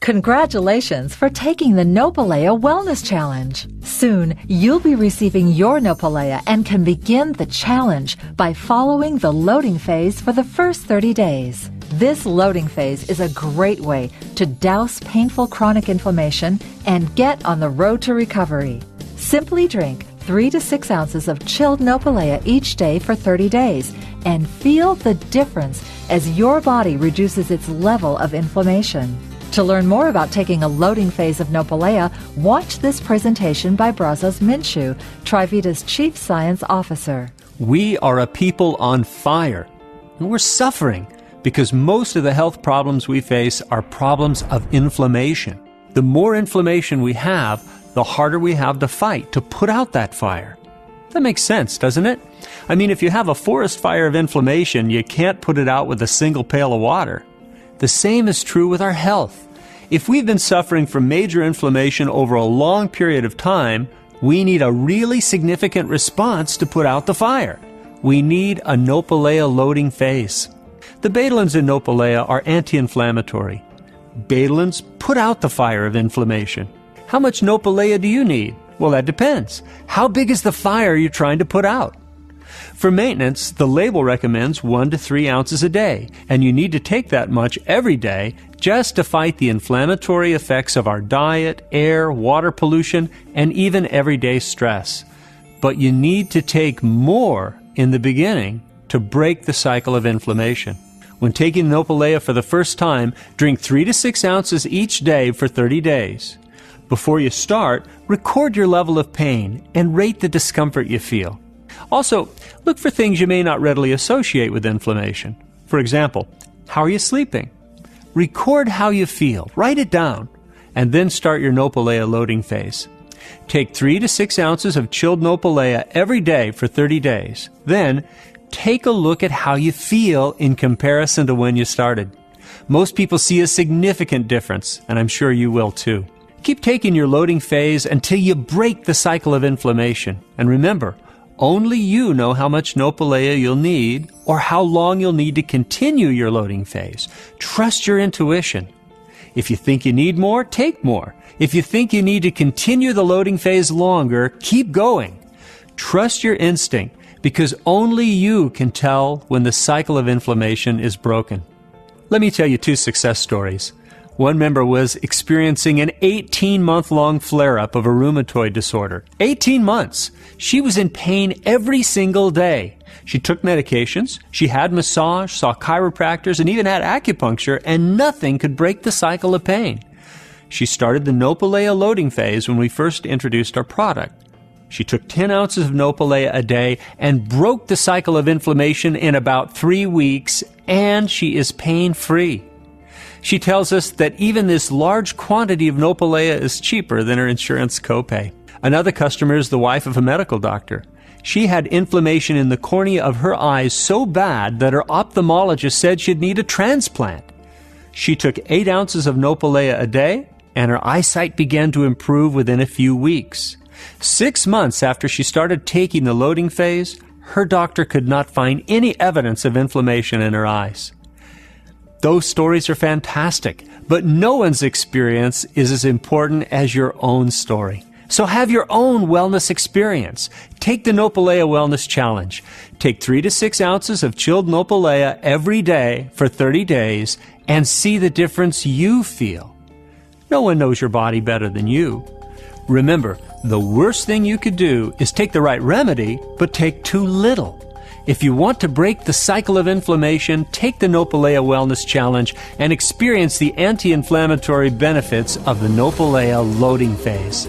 Congratulations for taking the Nopalea Wellness Challenge. Soon, you'll be receiving your Nopalea and can begin the challenge by following the loading phase for the first 30 days. This loading phase is a great way to douse painful chronic inflammation and get on the road to recovery. Simply drink 3 to 6 ounces of chilled Nopalea each day for 30 days and feel the difference as your body reduces its level of inflammation. To learn more about taking a loading phase of Nopalea, watch this presentation by Brazos Minshew, Trivita's Chief Science Officer. We are a people on fire, and we're suffering because most of the health problems we face are problems of inflammation. The more inflammation we have, the harder we have to fight to put out that fire. That makes sense, doesn't it? I mean, if you have a forest fire of inflammation, you can't put it out with a single pail of water. The same is true with our health. If we've been suffering from major inflammation over a long period of time, we need a really significant response to put out the fire. We need a Nopalea loading phase. The betalins in Nopalea are anti-inflammatory. Betalins put out the fire of inflammation. How much Nopalea do you need? Well, that depends. How big is the fire you're trying to put out? For maintenance, the label recommends 1 to 3 ounces a day, and you need to take that much every day just to fight the inflammatory effects of our diet, air, water pollution, and even everyday stress. But you need to take more in the beginning to break the cycle of inflammation. When taking Nopalea for the first time, drink 3 to 6 ounces each day for 30 days. Before you start, record your level of pain and rate the discomfort you feel. Also, look for things you may not readily associate with inflammation. For example, how are you sleeping? Record how you feel, write it down, and then start your Nopalea loading phase. Take 3 to 6 ounces of chilled Nopalea every day for 30 days. Then, take a look at how you feel in comparison to when you started. Most people see a significant difference, and I'm sure you will too. Keep taking your loading phase until you break the cycle of inflammation. And remember, only you know how much Nopalea you'll need or how long you'll need to continue your loading phase. Trust your intuition. If you think you need more, take more. If you think you need to continue the loading phase longer, keep going. Trust your instinct, because only you can tell when the cycle of inflammation is broken. Let me tell you 2 success stories. One member was experiencing an 18-month-long flare-up of a rheumatoid disorder. 18 months! She was in pain every single day. She took medications, she had massage, saw chiropractors, and even had acupuncture, and nothing could break the cycle of pain. She started the Nopalea loading phase when we first introduced our product. She took 10 ounces of Nopalea a day and broke the cycle of inflammation in about 3 weeks, and she is pain-free. She tells us that even this large quantity of Nopalea is cheaper than her insurance copay. Another customer is the wife of a medical doctor. She had inflammation in the cornea of her eyes so bad that her ophthalmologist said she'd need a transplant. She took 8 ounces of Nopalea a day, and her eyesight began to improve within a few weeks. 6 months after she started taking the loading phase, her doctor could not find any evidence of inflammation in her eyes. Those stories are fantastic, but no one's experience is as important as your own story. So have your own wellness experience. Take the Nopalea Wellness Challenge. Take 3 to 6 ounces of chilled Nopalea every day for 30 days and see the difference you feel. No one knows your body better than you. Remember, the worst thing you could do is take the right remedy, but take too little. If you want to break the cycle of inflammation, take the Nopalea Wellness Challenge and experience the anti-inflammatory benefits of the Nopalea loading phase.